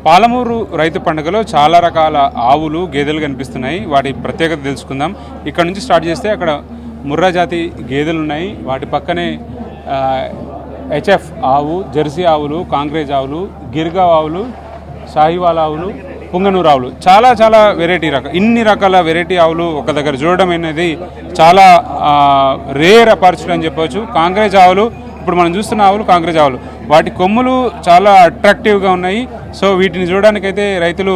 పాలమూరు రైతు పండుగలో చాలా రకాల ఆవులు గేదెలు కనిపిస్తున్నాయి. వాటి ప్రత్యేకత తెలుసుకుందాం. ఇక్కడ నుంచి స్టార్ట్ చేస్తే అక్కడ ముర్రా జాతి గేదెలు ఉన్నాయి. వాటి పక్కనే హెచ్ఎఫ్ ఆవు, జెర్సీ ఆవులు, కాంగ్రేజ్ ఆవులు, గిర్గావ్ ఆవులు, షాహివాల్ ఆవులు, పుంగనూరు ఆవులు, చాలా చాలా ఇన్ని రకాల వెరైటీ ఆవులు ఒక దగ్గర చూడడం అనేది చాలా రేర్ అపార్చునిటీ అని చెప్పవచ్చు. కాంగ్రేజ్ ఆవులు, ఇప్పుడు మనం చూస్తున్న ఆవులు కాంగ్రేజ్ ఆవులు, వాటి కొమ్ములు చాలా అట్రాక్టివ్గా ఉన్నాయి. సో వీటిని చూడడానికైతే రైతులు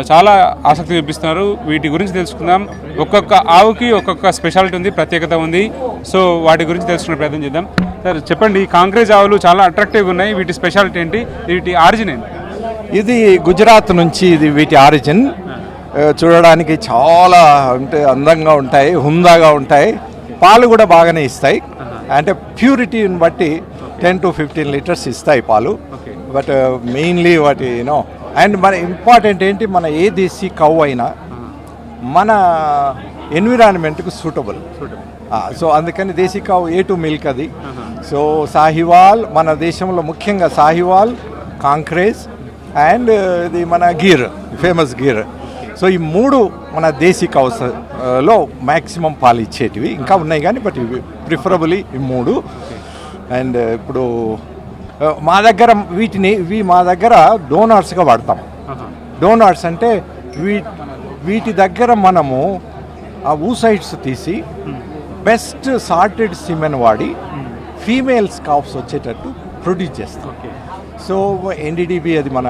చాలా ఆసక్తి చూపిస్తున్నారు. వీటి గురించి తెలుసుకుందాం. ఒక్కొక్క ఆవుకి ఒక్కొక్క స్పెషాలిటీ ఉంది, ప్రత్యేకత ఉంది. సో వాటి గురించి తెలుసుకునే ప్రయత్నం చేద్దాం. సార్ చెప్పండి, కాంగ్రేజ్ ఆవులు చాలా అట్రాక్టివ్గా ఉన్నాయి, వీటి స్పెషాలిటీ ఏంటి, వీటి ఆరిజిన్ ఏంటి? ఇది గుజరాత్ నుంచి ఇది వీటి ఆరిజిన్. చూడడానికి చాలా అంటే అందంగా ఉంటాయి, హుందాగా ఉంటాయి, పాలు కూడా బాగానే ఇస్తాయి. అంటే ప్యూరిటీని బట్టి 10 to 15 లీటర్స్ ఇస్తాయి పాలు. బట్ మెయిన్లీ వాటి అండ్ మన ఇంపార్టెంట్ ఏంటి, మన ఏ దేశీ కవ్ అయినా మన ఎన్విరాన్మెంట్కు సూటబుల్. సో అందుకని దేశీ కవ్ A2 మిల్క్ అది. సో సాహివాల్, మన దేశంలో ముఖ్యంగా సాహివాల్, కాంక్రేజ్ అండ్ ఇది మన గీర్, ఫేమస్ గీర్. సో ఈ మూడు మన దేశీ కౌస్లో మ్యాక్సిమం పాలు ఇచ్చేటివి. ఇంకా ఉన్నాయి కానీ బట్ ప్రిఫరబుల్లీ ఈ మూడు. అండ్ ఇప్పుడు మా దగ్గర ఇవి మా దగ్గర డోనార్స్గా వాడతాం. డోనార్స్ అంటే వీటి దగ్గర మనము ఆ ఊసైడ్స్ తీసి బెస్ట్ సార్టెడ్ సిమెన్ వాడి ఫీమేల్స్ కాఫ్స్ వచ్చేటట్టు ప్రొడ్యూస్ చేస్తాం. సో NDDB అది మన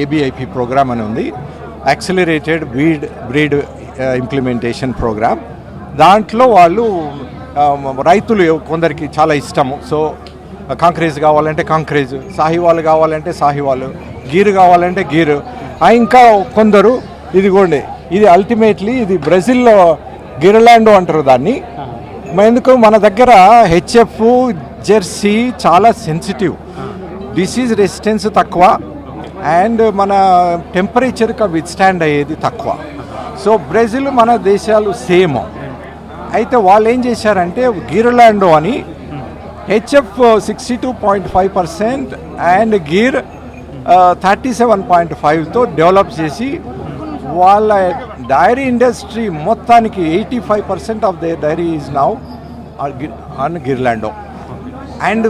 ABIP ప్రోగ్రామ్ అని ఉంది, యాక్సిలరేటెడ్ బ్రీడ్ ఇంప్లిమెంటేషన్ ప్రోగ్రామ్. దాంట్లో వాళ్ళు రైతులు కొందరికి చాలా ఇష్టము. సో కాంక్రేజ్ కావాలంటే కాంక్రేజ్, సాహివాల్ కావాలంటే సాహివాల్, గీర్ కావాలంటే గీర్. ఇంకా కొందరు ఇదిగోండి, ఇది అల్టిమేట్లీ ఇది బ్రెజిల్లో గిర్లాండో అంటారు దాన్ని. ఎందుకు మన దగ్గర HF జెర్సీ చాలా సెన్సిటివ్, డిసీజ్ రెసిస్టెన్స్ తక్కువ అండ్ మన టెంపరేచర్కి విత్స్టాండ్ అయ్యేది తక్కువ. సో బ్రెజిల్ మన దేశాలు సేమ్. అయితే వాళ్ళు ఏం చేశారంటే గిర్లాండో అని HF 62.5% అండ్ గీర్ 37.5తో డెవలప్ చేసి వాళ్ళ డైరీ ఇండస్ట్రీ మొత్తానికి 85% of the dairy is now on Girlando. And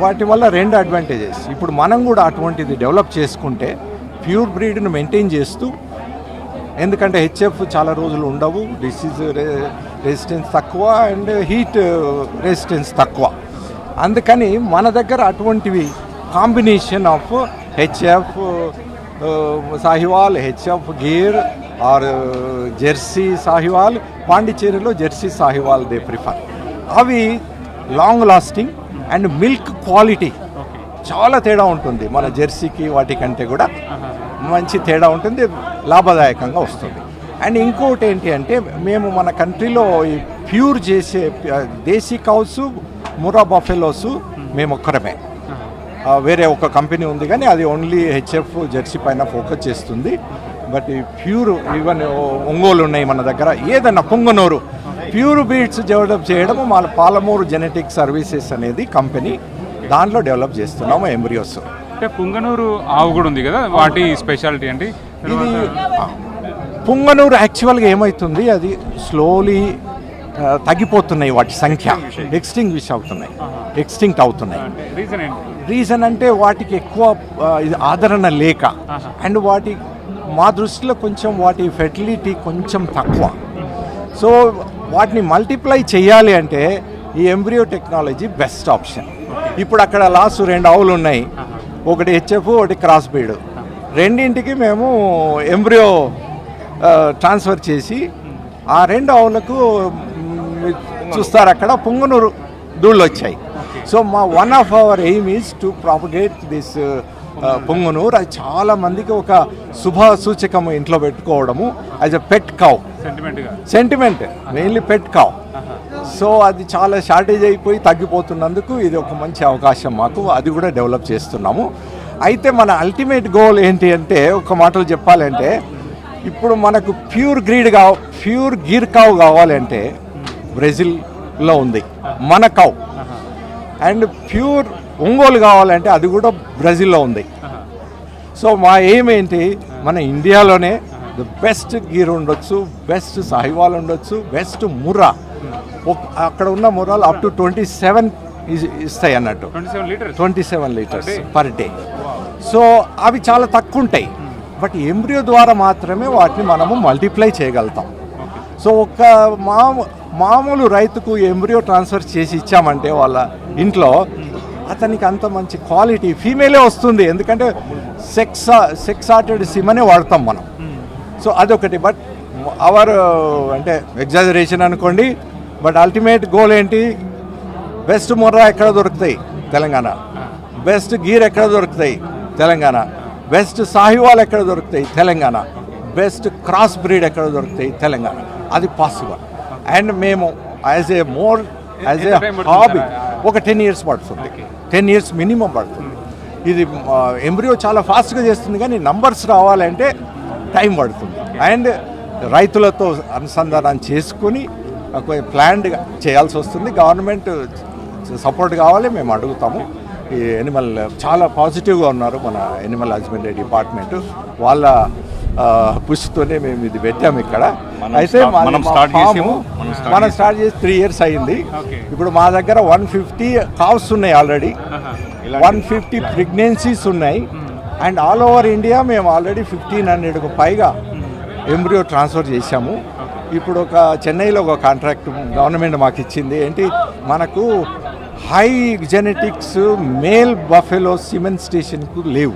వాటి వల్ల రెండు అడ్వాంటేజెస్. ఇప్పుడు మనం కూడా అటువంటిది డెవలప్ చేసుకుంటే ప్యూర్ బ్రీడ్ను మెయింటైన్ చేస్తూ, ఎందుకంటే HF చాలా రోజులు ఉండవు, డిసీజ్ రెసిస్టెన్స్ తక్కువ అండ్ హీట్ రెసిస్టెన్స్ తక్కువ. అందుకని మన దగ్గర అటువంటివి combination of HF Sahiwal, HF Gir or Jersey Sahiwal, పాండిచేరిలో జెర్సీ సాహివాల్ దే ప్రిఫర్. అవి long lasting and milk quality చాలా తేడా ఉంటుంది. మన జెర్సీకి వాటికంటే కూడా మంచి తేడా ఉంటుంది, లాభదాయకంగా వస్తుంది. అండ్ ఇంకోటి ఏంటి అంటే మేము మన కంట్రీలో ఈ ప్యూర్ చేసే దేశీ కౌస్, ముర్రా బఫెలోస్ మేము ఒక్కరమే. వేరే ఒక కంపెనీ ఉంది కానీ అది ఓన్లీ HF జెర్సీ పైన ఫోకస్ చేస్తుంది. బట్ ఈ ప్యూర్ ఈవెన్ ఒంగోలు ఉన్నాయి మన దగ్గర, ఏదన్నా పుంగనూరు ప్యూర్ బీడ్స్ డెవలప్ చేయడం మన పాలమూరు జెనెటిక్ సర్వీసెస్ అనేది కంపెనీ, దాంట్లో డెవలప్ చేస్తున్నాము ఎంబ్రియోస్. అంటే పుంగనూరు ఆవు కూడా ఉంది కదా, వాటి స్పెషాలిటీ ఏంటి? ఇది పుంగనూరు యాక్చువల్గా ఏమవుతుంది, అది స్లోలీ తగ్గిపోతున్నాయి, వాటి సంఖ్య ఎక్స్టింక్ట్ అవుతున్నాయి. రీజన్ అంటే వాటికి ఎక్కువ ఇది ఆదరణ లేక అండ్ మా దృష్టిలో కొంచెం వాటి ఫెర్టిలిటీ కొంచెం తక్కువ. సో వాటిని మల్టిప్లై చేయాలి అంటే ఈ ఎంబ్రియో టెక్నాలజీ బెస్ట్ ఆప్షన్. ఇప్పుడు అక్కడ లాస్ట్ 2 ఆవులు ఉన్నాయి, ఒకటి HF ఒకటి క్రాస్ బ్రీడ్. రెండింటికి మేము ఎంబ్రియో ట్రాన్స్ఫర్ చేసి ఆ 2 ఆవులకు చూస్తారు అక్కడ పుంగనూరు దూళ్ళు వచ్చాయి. So one of our aim is to propagate this Punganur. అది చాలా మందికి ఒక శుభ సూచకం ఇంట్లో పెట్టుకోవడము as a pet cow, sentiment mainly pet cow. So అది చాలా షార్టేజ్ అయిపోయి తగ్గిపోతున్నందుకు ఇది ఒక మంచి అవకాశం మాకు, అది కూడా డెవలప్ చేస్తున్నాము. అయితే మన అల్టిమేట్ గోల్ ఏంటి అంటే, ఒక మాటలు చెప్పాలంటే, ఇప్పుడు మనకు ప్యూర్ గీర్ కావ్ కావాలంటే బ్రెజిల్లో ఉంది మన కావ్. అండ్ ప్యూర్ ఒంగోలు కావాలంటే అది కూడా బ్రెజిల్లో ఉంది. సో మా ఎయిమ్ ఏంటి, మన ఇండియాలోనే ద బెస్ట్ గీర్ ఉండొచ్చు, బెస్ట్ సాహివాల్ ఉండొచ్చు, బెస్ట్ ముర్రా. అక్కడ ఉన్న ముర్రాలు అప్ టు 27 ఇస్తాయి అన్నట్టు, 27 లీటర్స్ పర్ డే. సో అవి చాలా తక్కువ ఉంటాయి, బట్ ఎంబ్రియో ద్వారా మాత్రమే వాటిని మనము మల్టిప్లై చేయగలుగుతాం. సో ఒక మామూలు రైతుకు ఎంబ్రియో ట్రాన్స్ఫర్ చేసి ఇచ్చామంటే వాళ్ళ ఇంట్లో అతనికి అంత మంచి క్వాలిటీ ఫీమేలే వస్తుంది, ఎందుకంటే సెక్సార్టెడ్ సిమనే వాడతాం మనం. సో అదొకటి. బట్ అవర్ అంటే ఎగ్జాజరేషన్ అనుకోండి, బట్ అల్టిమేట్ గోల్ ఏంటి, బెస్ట్ ముర్రా ఎక్కడ దొరుకుతాయి తెలంగాణ, బెస్ట్ గీర్ ఎక్కడ దొరుకుతాయి తెలంగాణ, బెస్ట్ సాహివాల్ ఎక్కడ దొరుకుతాయి తెలంగాణ, బెస్ట్ క్రాస్ బ్రీడ్ ఎక్కడ దొరుకుతాయి తెలంగాణ. అది పాసిబుల్. అండ్ మేము యాజ్ ఏ హాబీ ఒక 10 years పడుతుంది, 10 years మినిమం పడుతుంది. ఇది ఎంబ్రియో చాలా ఫాస్ట్గా చేస్తుంది, కానీ నంబర్స్ రావాలంటే టైం పడుతుంది. అండ్ రైతులతో అనుసంధానం చేసుకుని ప్లాన్డ్గా చేయాల్సి వస్తుంది. గవర్నమెంట్ సపోర్ట్ కావాలి, మేము అడుగుతాము. ఈ ఎనిమల్ చాలా పాజిటివ్గా ఉన్నారు మన ఎనిమల్ హస్బెండరీ డిపార్ట్మెంట్, వాళ్ళ పుష్తోనే మేము ఇది పెట్టాము ఇక్కడ. అయితే మనం స్టార్ట్ చేసి 3 years అయింది. ఇప్పుడు మా దగ్గర 150 కావ్స్ ఉన్నాయి ఆల్రెడీ, 150 ప్రెగ్నెన్సీస్ ఉన్నాయి. అండ్ ఆల్ ఓవర్ ఇండియా మేము ఆల్రెడీ 1500కు పైగా ఎంబ్రియో ట్రాన్స్ఫర్ చేశాము. ఇప్పుడు ఒక చెన్నైలో ఒక కాంట్రాక్ట్ గవర్నమెంట్ మాకు ఇచ్చింది. ఏంటి, మనకు high genetics male buffalo semen స్టేషన్కు లేవు.